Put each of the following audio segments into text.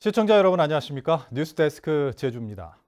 시청자 여러분 안녕하십니까? 뉴스데스크 제주입니다.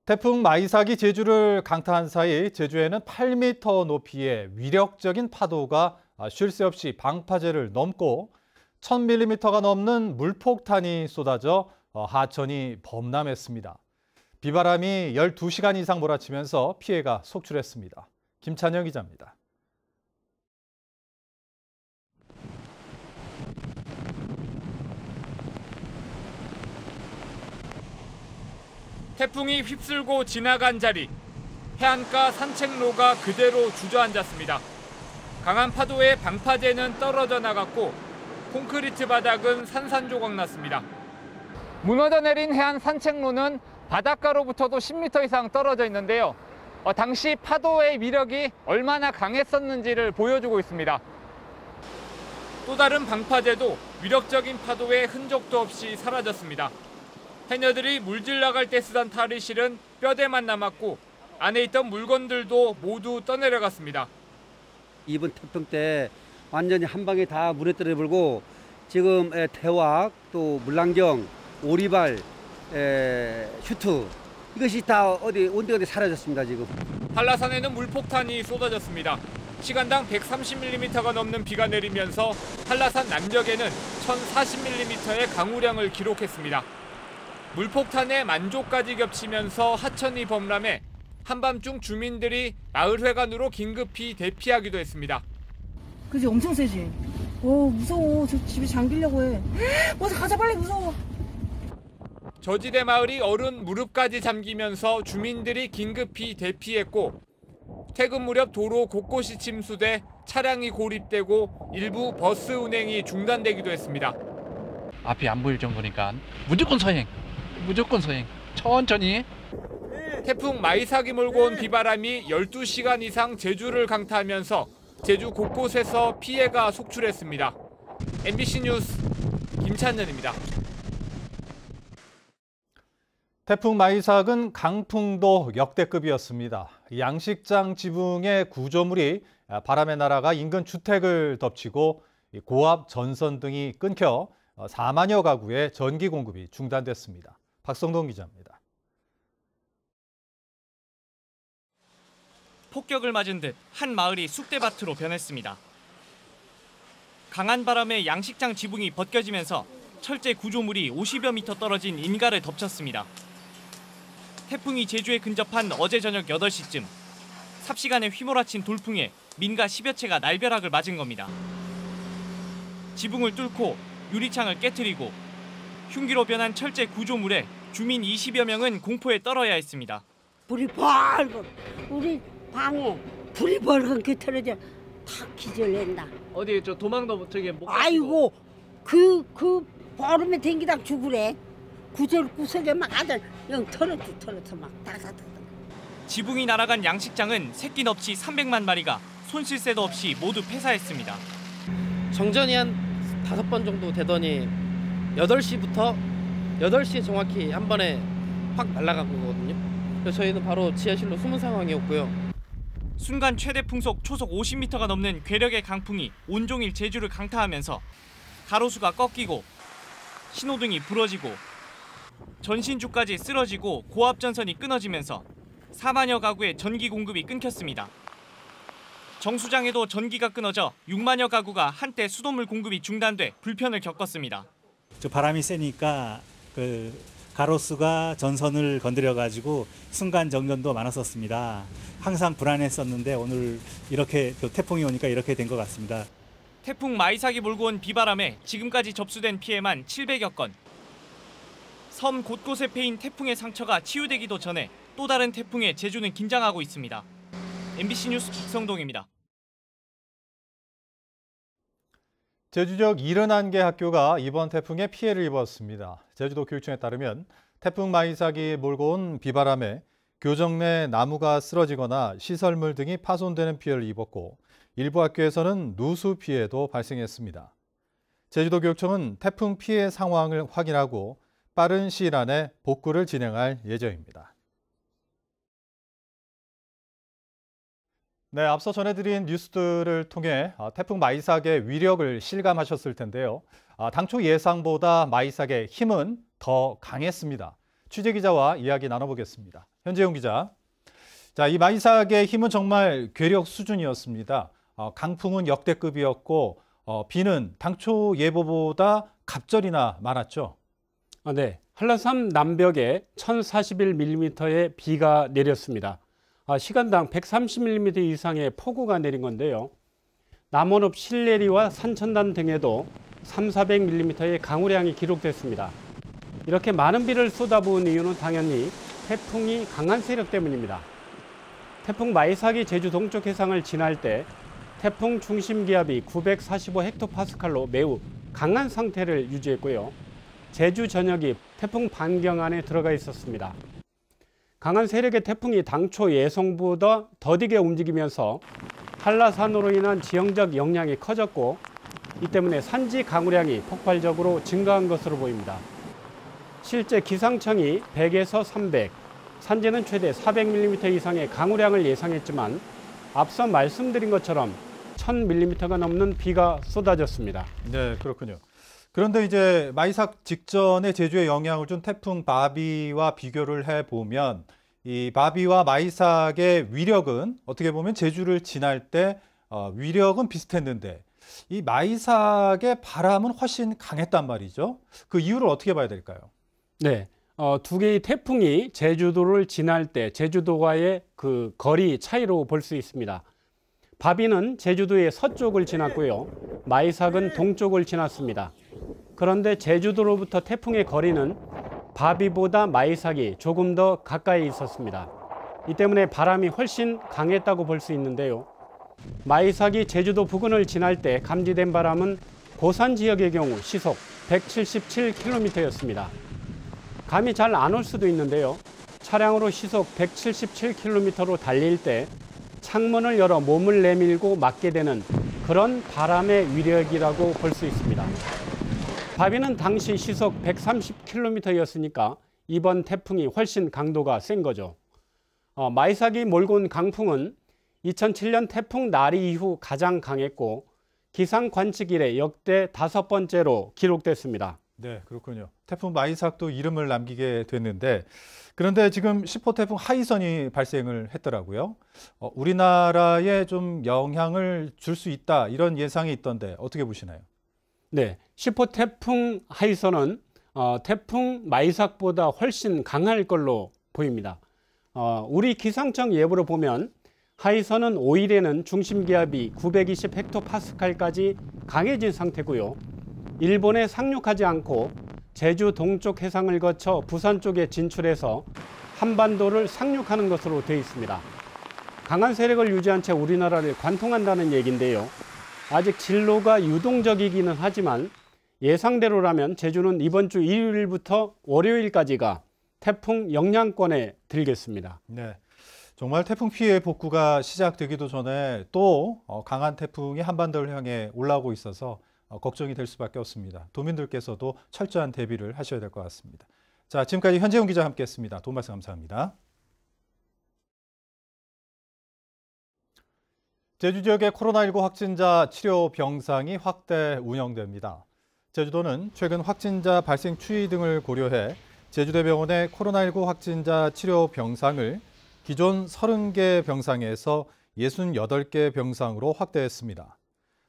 태풍 마이삭이 제주를 강타한 사이 제주에는 8m 높이의 위력적인 파도가 쉴 새 없이 방파제를 넘고 1000mm가 넘는 물폭탄이 쏟아져 하천이 범람했습니다. 비바람이 12시간 이상 몰아치면서 피해가 속출했습니다. 김찬영 기자입니다. 태풍이 휩쓸고 지나간 자리, 해안가 산책로가 그대로 주저앉았습니다. 강한 파도에 방파제는 떨어져 나갔고 콘크리트 바닥은 산산조각 났습니다. 무너져 내린 해안 산책로는 바닷가로부터도 10m 이상 떨어져 있는데요. 당시 파도의 위력이 얼마나 강했었는지를 보여주고 있습니다. 또 다른 방파제도 위력적인 파도에 흔적도 없이 사라졌습니다. 해녀들이 물질 나갈 때 쓰던 탈의실은 뼈대만 남았고 안에 있던 물건들도 모두 떠내려갔습니다. 이번 태풍 때 완전히 한 방에 다 물에 떨어버리고 지금 태왁, 또 물랑정, 오리발, 슈트 이것이 다 온데간데 사라졌습니다. 지금. 한라산에는 물폭탄이 쏟아졌습니다. 시간당 130mm가 넘는 비가 내리면서 한라산 남역에는 1040mm의 강우량을 기록했습니다. 물폭탄에 만조까지 겹치면서 하천이 범람해 한밤중 주민들이 마을회관으로 긴급히 대피하기도 했습니다. 그지 엄청 세지. 무서워. 저 집에 잠기려고 해. 어서 가자 빨리 무서워. 저지대 마을이 얼음 무릎까지 잠기면서 주민들이 긴급히 대피했고 퇴근 무렵 도로 곳곳이 침수돼 차량이 고립되고 일부 버스 운행이 중단되기도 했습니다. 앞이 안 보일 정도니까 무조건 서행. 천천히. 태풍 마이삭이 몰고 온 비바람이 12시간 이상 제주를 강타하면서 제주 곳곳에서 피해가 속출했습니다. MBC 뉴스 김찬현입니다. 태풍 마이삭은 강풍도 역대급이었습니다. 양식장 지붕의 구조물이 바람에 날아가 인근 주택을 덮치고 고압 전선 등이 끊겨 4만여 가구의 전기 공급이 중단됐습니다. 박성동 기자입니다. 폭격을 맞은 듯 한 마을이 쑥대밭으로 변했습니다. 강한 바람에 양식장 지붕이 벗겨지면서 철제 구조물이 50여 미터 떨어진 인가를 덮쳤습니다. 태풍이 제주에 근접한 어제 저녁 8시쯤 삽시간에 휘몰아친 돌풍에 민가 10여 채가 날벼락을 맞은 겁니다. 지붕을 뚫고 유리창을 깨트리고 흉기로 변한 철제 구조물에 주민 20여 명은 공포에 떨어야 했습니다. 불이 벌겋 우리 방에 불이 벌겋게 틀어져 다 기절낸다. 어디 저 도망도 저기 못 아이고 그 보름에 댕기다 죽으래. 구석에 막 아들 영 털어서 막 다다다다. 지붕이 날아간 양식장은 새끼 넙치 300만 마리가 손쓸 새도 없이 모두 폐사했습니다. 정전이 한 5번 정도 되더니 8시에 정확히 한 번에 확 날아간 거거든요. 그래서 저희는 바로 지하실로 숨은 상황이었고요. 순간 최대 풍속 초속 50m가 넘는 괴력의 강풍이 온종일 제주를 강타하면서 가로수가 꺾이고 신호등이 부러지고 전신주까지 쓰러지고 고압전선이 끊어지면서 4만여 가구의 전기 공급이 끊겼습니다. 정수장에도 전기가 끊어져 6만여 가구가 한때 수돗물 공급이 중단돼 불편을 겪었습니다. 바람이 세니까 가로수가 전선을 건드려가지고 순간 정전도 많았었습니다. 항상 불안했었는데 오늘 이렇게 또 태풍이 오니까 이렇게 된 것 같습니다. 태풍 마이삭이 몰고 온 비바람에 지금까지 접수된 피해만 700여 건. 섬 곳곳에 패인 태풍의 상처가 치유되기도 전에 또 다른 태풍에 제주는 긴장하고 있습니다. MBC 뉴스 박성동입니다. 제주 지역 71개 학교가 이번 태풍에 피해를 입었습니다. 제주도 교육청에 따르면 태풍 마이삭이 몰고 온 비바람에 교정 내 나무가 쓰러지거나 시설물 등이 파손되는 피해를 입었고 일부 학교에서는 누수 피해도 발생했습니다. 제주도 교육청은 태풍 피해 상황을 확인하고 빠른 시일 안에 복구를 진행할 예정입니다. 네, 앞서 전해드린 뉴스들을 통해 태풍 마이삭의 위력을 실감하셨을 텐데요. 당초 예상보다 마이삭의 힘은 더 강했습니다. 취재기자와 이야기 나눠보겠습니다. 현재용 기자. 자, 이 마이삭의 힘은 정말 괴력 수준이었습니다. 강풍은 역대급이었고 비는 당초 예보보다 갑절이나 많았죠. 네, 한라산 남벽에 1041mm의 비가 내렸습니다. 시간당 130mm 이상의 폭우가 내린 건데요. 남원읍 신내리와 산천단 등에도 300~400mm의 강우량이 기록됐습니다. 이렇게 많은 비를 쏟아부은 이유는 당연히 태풍이 강한 세력 때문입니다. 태풍 마이삭이 제주 동쪽 해상을 지날 때 태풍 중심 기압이 945헥토파스칼로 매우 강한 상태를 유지했고요. 제주 전역이 태풍 반경 안에 들어가 있었습니다. 강한 세력의 태풍이 당초 예상보다 더디게 움직이면서 한라산으로 인한 지형적 영향이 커졌고 이 때문에 산지 강우량이 폭발적으로 증가한 것으로 보입니다. 실제 기상청이 100에서 300, 산지는 최대 400mm 이상의 강우량을 예상했지만 앞서 말씀드린 것처럼 1000mm가 넘는 비가 쏟아졌습니다. 네, 그렇군요. 그런데 이제 마이삭 직전에 제주에 영향을 준 태풍 바비와 비교를 해보면 이 바비와 마이삭의 위력은 어떻게 보면 제주를 지날 때 위력은 비슷했는데 이 마이삭의 바람은 훨씬 강했단 말이죠. 그 이유를 어떻게 봐야 될까요? 네, 두 개의 태풍이 제주도를 지날 때 제주도와의 그 거리 차이로 볼 수 있습니다. 바비는 제주도의 서쪽을 지났고요. 마이삭은 동쪽을 지났습니다. 그런데 제주도로부터 태풍의 거리는 바비보다 마이삭이 조금 더 가까이 있었습니다. 이 때문에 바람이 훨씬 강했다고 볼 수 있는데요. 마이삭이 제주도 부근을 지날 때 감지된 바람은 고산 지역의 경우 시속 177km였습니다. 감이 잘 안 올 수도 있는데요. 차량으로 시속 177km로 달릴 때 창문을 열어 몸을 내밀고 맞게 되는 그런 바람의 위력이라고 볼 수 있습니다. 바비는 당시 시속 130km였으니까 이번 태풍이 훨씬 강도가 센 거죠. 마이삭이 몰고 온 강풍은 2007년 태풍 나리 이후 가장 강했고 기상 관측 이래 역대 5번째로 기록됐습니다. 네, 그렇군요. 태풍 마이삭도 이름을 남기게 됐는데 그런데 지금 10호 태풍 하이선이 발생을 했더라고요. 우리나라에 좀 영향을 줄 수 있다 이런 예상이 있던데 어떻게 보시나요? 네, 10호 태풍 하이선은 태풍 마이삭보다 훨씬 강할 걸로 보입니다. 우리 기상청 예보를 보면 하이선은 5일에는 중심기압이 920헥토파스칼까지 강해진 상태고요. 일본에 상륙하지 않고 제주 동쪽 해상을 거쳐 부산 쪽에 진출해서 한반도를 상륙하는 것으로 되어 있습니다. 강한 세력을 유지한 채 우리나라를 관통한다는 얘기인데요. 아직 진로가 유동적이기는 하지만 예상대로라면 제주는 이번 주 일요일부터 월요일까지가 태풍 영향권에 들겠습니다. 네, 정말 태풍 피해 복구가 시작되기도 전에 또 강한 태풍이 한반도를 향해 올라오고 있어서 걱정이 될 수밖에 없습니다. 도민들께서도 철저한 대비를 하셔야 될 것 같습니다. 자, 지금까지 현재용 기자와 함께했습니다. 도움 말씀 감사합니다. 제주 지역의 코로나19 확진자 치료 병상이 확대 운영됩니다. 제주도는 최근 확진자 발생 추이 등을 고려해 제주대병원의 코로나19 확진자 치료 병상을 기존 30개 병상에서 68개 병상으로 확대했습니다.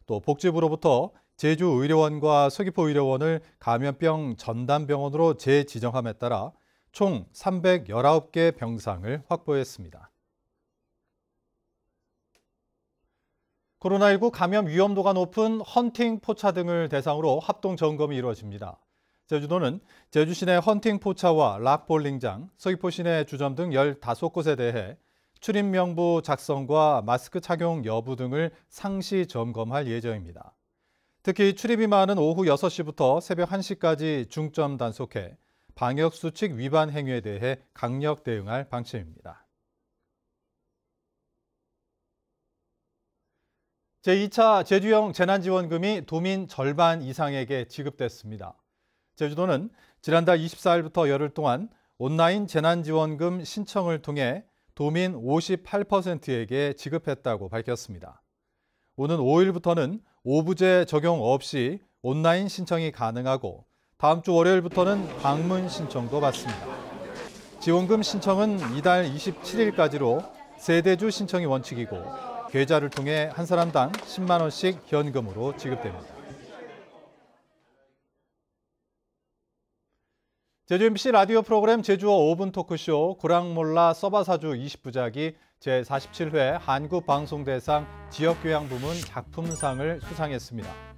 또 복지부로부터 제주의료원과 서귀포의료원을 감염병 전담병원으로 재지정함에 따라 총 319개 병상을 확보했습니다. 코로나19 감염 위험도가 높은 헌팅 포차 등을 대상으로 합동 점검이 이루어집니다. 제주도는 제주 시내 헌팅 포차와 락볼링장, 서귀포 시내 주점 등 15곳에 대해 출입 명부 작성과 마스크 착용 여부 등을 상시 점검할 예정입니다. 특히 출입이 많은 오후 6시부터 새벽 1시까지 중점 단속해 방역수칙 위반 행위에 대해 강력 대응할 방침입니다. 제2차 제주형 재난지원금이 도민 절반 이상에게 지급됐습니다. 제주도는 지난달 24일부터 열흘 동안 온라인 재난지원금 신청을 통해 도민 58%에게 지급했다고 밝혔습니다. 오는 5일부터는 오부제 적용 없이 온라인 신청이 가능하고 다음 주 월요일부터는 방문 신청도 받습니다. 지원금 신청은 이달 27일까지로 세대주 신청이 원칙이고 계좌를 통해 한 사람당 10만 원씩 현금으로 지급됩니다. 제주 MBC 라디오 프로그램 제주어 5분 토크쇼 고랑몰라 서바사주 20부작이 제47회 한국방송대상 지역교양부문 작품상을 수상했습니다.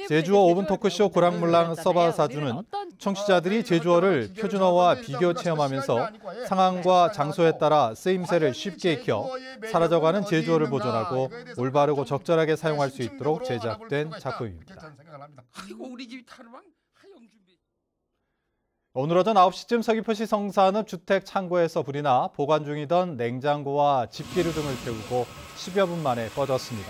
제주어 5분 토크쇼 고랑몰라 서바사주는 청취자들이 제주어를 표준어와 비교 체험하면서 상황과 장소에 따라 쓰임새를 쉽게 익혀 사라져가는 제주어를 보존하고 올바르고 적절하게 사용할 수 있도록 제작된 작품입니다. 오늘 오전 9시쯤 서귀포시 성산읍 주택 창고에서 불이 나 보관 중이던 냉장고와 집기류 등을 태우고 10여 분 만에 꺼졌습니다.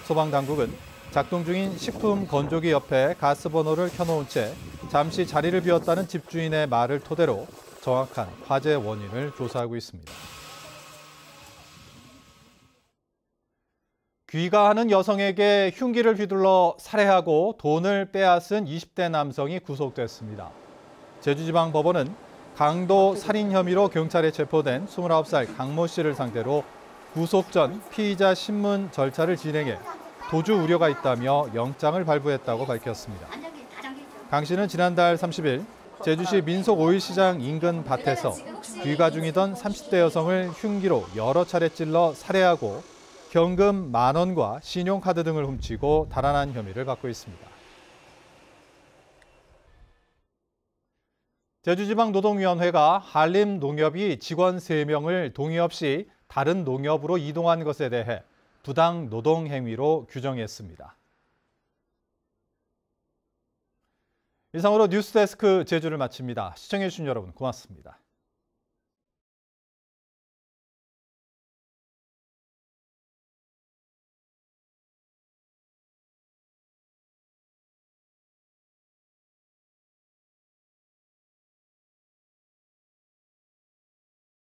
소방당국은 작동 중인 식품 건조기 옆에 가스버너를 켜놓은 채 잠시 자리를 비웠다는 집주인의 말을 토대로 정확한 화재 원인을 조사하고 있습니다. 귀가하는 여성에게 흉기를 휘둘러 살해하고 돈을 빼앗은 20대 남성이 구속됐습니다. 제주지방법원은 강도 살인 혐의로 경찰에 체포된 29살 강모 씨를 상대로 구속 전 피의자 신문 절차를 진행해 도주 우려가 있다며 영장을 발부했다고 밝혔습니다. 강 씨는 지난달 30일 제주시 민속 오일시장 인근 밭에서 귀가 중이던 30대 여성을 흉기로 여러 차례 찔러 살해하고 현금 10,000원과 신용카드 등을 훔치고 달아난 혐의를 받고 있습니다. 제주지방노동위원회가 한림농협이 직원 3명을 동의 없이 다른 농협으로 이동한 것에 대해 부당 노동 행위로 규정했습니다. 이상으로 뉴스데스크 제주를 마칩니다. 시청해주신 여러분 고맙습니다.